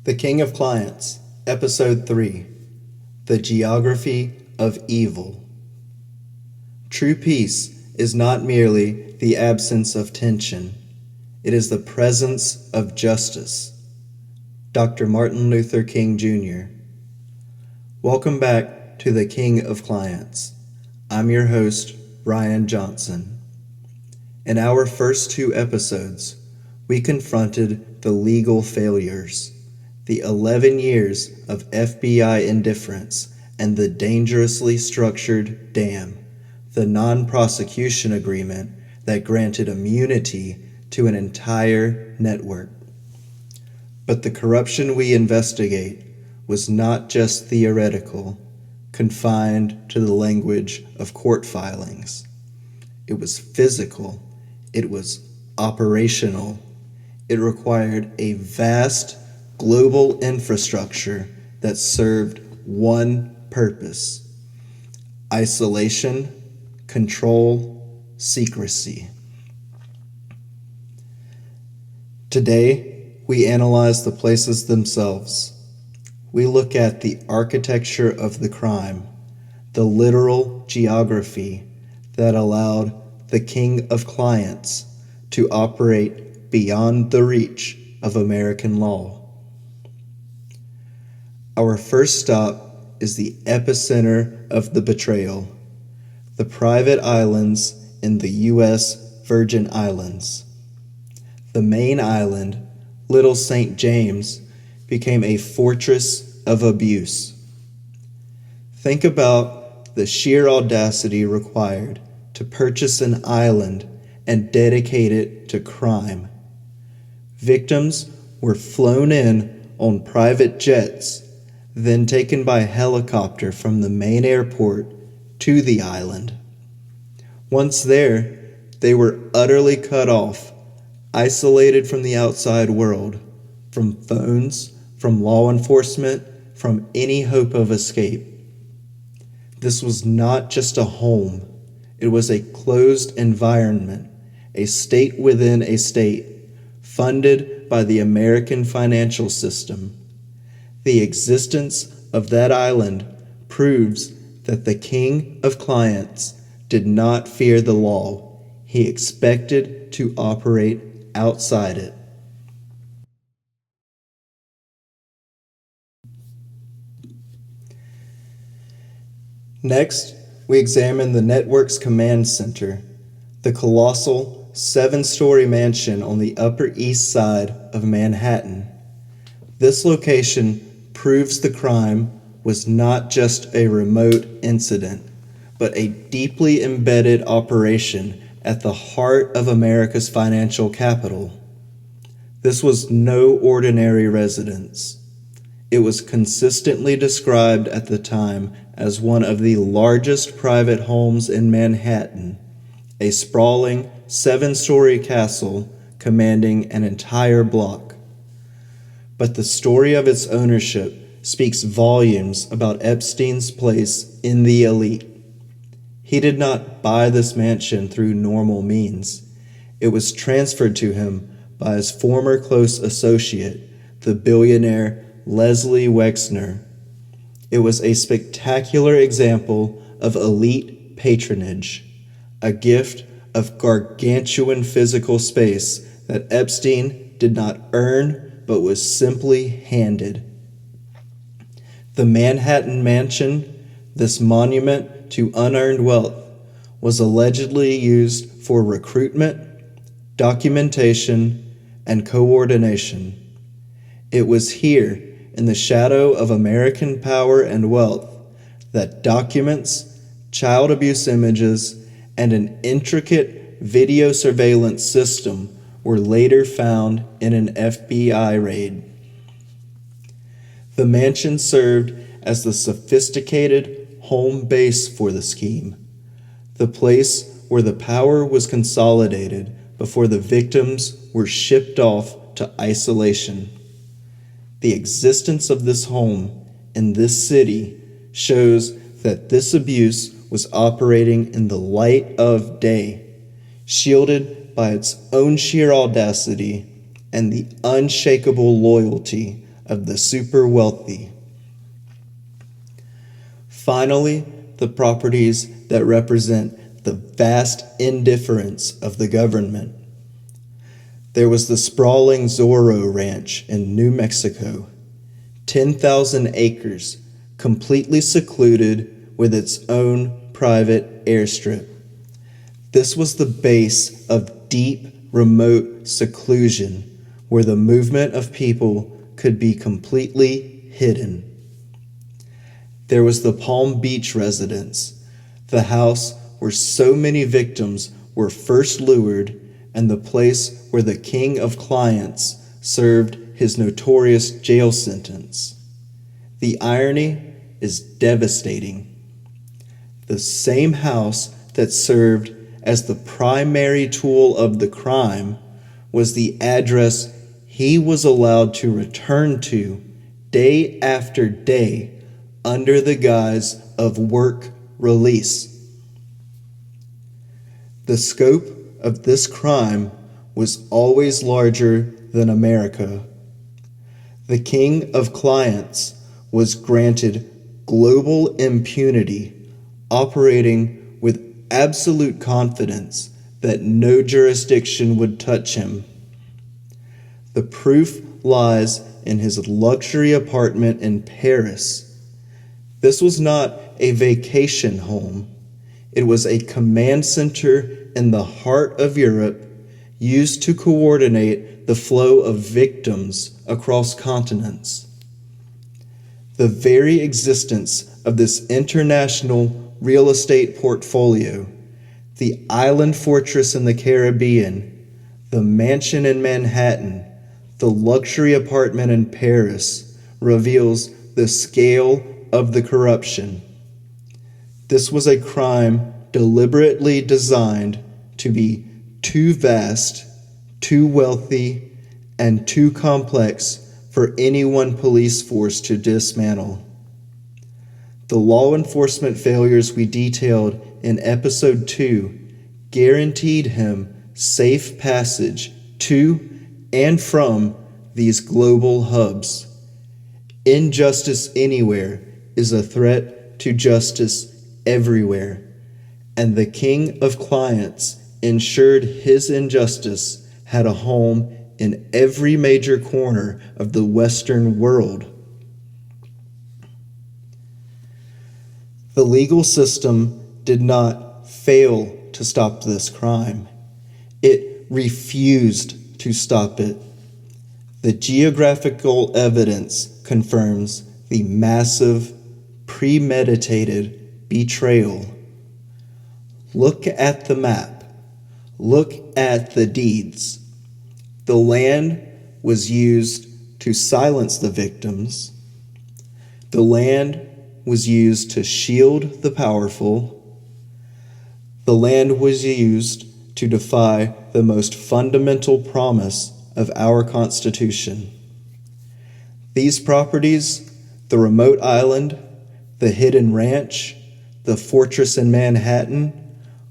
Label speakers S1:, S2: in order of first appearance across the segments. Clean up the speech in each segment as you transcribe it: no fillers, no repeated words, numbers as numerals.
S1: The King of Clients, Episode 3, The Geography of Evil. True peace is not merely the absence of tension, it is the presence of justice. Dr. Martin Luther King, Jr. Welcome back to The King of Clients. I'm your host, Brian Johnson. In our first two episodes, we confronted the legal failures, the 11 years of FBI indifference, and the dangerously structured dam, the Non-Prosecution Agreement that granted immunity to an entire network. But the corruption we investigate was not just theoretical, confined to the language of court filings. It was physical. It was operational. It required a vast global infrastructure that served one purpose: isolation, control, secrecy. Today, we analyze the places themselves. We look at the architecture of the crime, the literal geography that allowed the King of Clients to operate beyond the reach of American law. Our first stop is the epicenter of the betrayal, the private islands in the U.S. Virgin Islands. The main island, Little St. James, became a fortress of abuse. Think about the sheer audacity required to purchase an island and dedicate it to crime. Victims were flown in on private jets, then taken by helicopter from the main airport to the island. Once there, they were utterly cut off, isolated from the outside world, from phones, from law enforcement, from any hope of escape. This was not just a home. It was a closed environment, a state within a state, funded by the American financial system. The existence of that island proves that the King of Clients did not fear the law. He expected to operate outside it. Next, we examine the network's command center, the colossal 7-story mansion on the Upper East Side of Manhattan. This location proves the crime was not just a remote incident, but a deeply embedded operation at the heart of America's financial capital. This was no ordinary residence. It was consistently described at the time as one of the largest private homes in Manhattan, a sprawling 7-story castle commanding an entire block. But the story of its ownership speaks volumes about Epstein's place in the elite. He did not buy this mansion through normal means. It was transferred to him by his former close associate, the billionaire Leslie Wexner. It was a spectacular example of elite patronage, a gift of gargantuan physical space that Epstein did not earn but was simply handed. The Manhattan Mansion, this monument to unearned wealth, was allegedly used for recruitment, documentation, and coordination. It was here, in the shadow of American power and wealth, that documents, child abuse images, and an intricate video surveillance system were later found in an FBI raid. The mansion served as the sophisticated home base for the scheme, the place where the power was consolidated before the victims were shipped off to isolation. The existence of this home in this city shows that this abuse was operating in the light of day, shielded by its own sheer audacity and the unshakable loyalty of the super wealthy. Finally, the properties that represent the vast indifference of the government. There was the sprawling Zorro Ranch in New Mexico, 10,000 acres, completely secluded with its own private airstrip. This was the base of deep, remote seclusion where the movement of people could be completely hidden. There was the Palm Beach residence, the house where so many victims were first lured and the place where the king of clients served his notorious jail sentence. The irony is devastating. The same house that served as the primary tool of the crime was the address he was allowed to return to day after day under the guise of work release. The scope of this crime was always larger than America. The king of clients was granted global impunity, operating with absolute confidence that no jurisdiction would touch him. The proof lies in his luxury apartment in Paris. This was not a vacation home. It was a command center in the heart of Europe, used to coordinate the flow of victims across continents. The very existence of this international real estate portfolio, the island fortress in the Caribbean, the mansion in Manhattan, the luxury apartment in Paris, reveals the scale of the corruption. This was a crime deliberately designed to be too vast, too wealthy, and too complex for any one police force to dismantle. The law enforcement failures we detailed in episode 2 guaranteed him safe passage to and from these global hubs. Injustice anywhere is a threat to justice everywhere, and the king of clients ensured his injustice had a home in every major corner of the Western world. The legal system did not fail to stop this crime. It refused to stop it. The geographical evidence confirms the massive, premeditated betrayal. Look at the map. Look at the deeds. The land was used to silence the victims. The land was used to shield the powerful. The land was used to defy the most fundamental promise of our Constitution. These properties, the remote island, the hidden ranch, the fortress in Manhattan,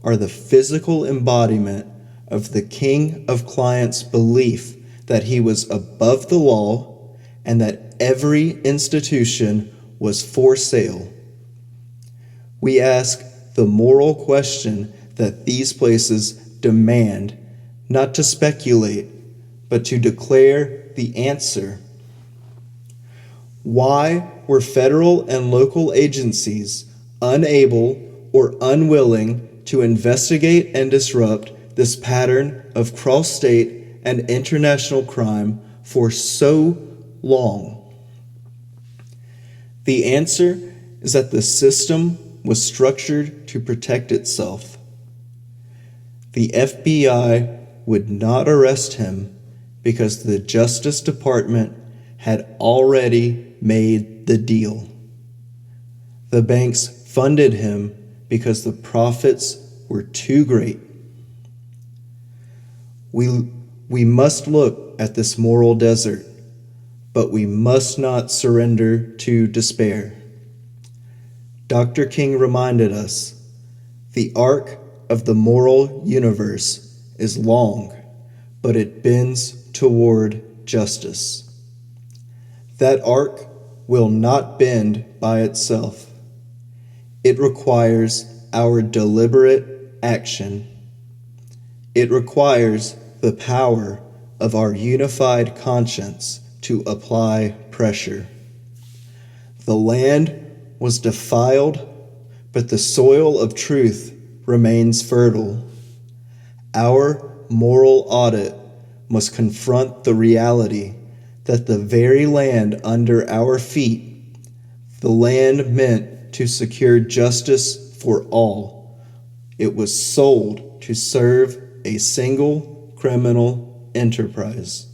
S1: are the physical embodiment of the king of clients' belief that he was above the law and that every institution was for sale. We ask the moral question that these places demand, not to speculate, but to declare the answer. Why were federal and local agencies unable or unwilling to investigate and disrupt this pattern of cross-state and international crime for so long? The answer is that the system was structured to protect itself. The FBI would not arrest him because the Justice Department had already made the deal. The banks funded him because the profits were too great. We must look at this moral desert, but we must not surrender to despair. Dr. King reminded us, the arc of the moral universe is long, but it bends toward justice. That arc will not bend by itself. It requires our deliberate action. It requires the power of our unified conscience to apply pressure. The land was defiled, but the soil of truth remains fertile. Our moral audit must confront the reality that the very land under our feet, the land meant to secure justice for all, it was sold to serve a single criminal enterprise.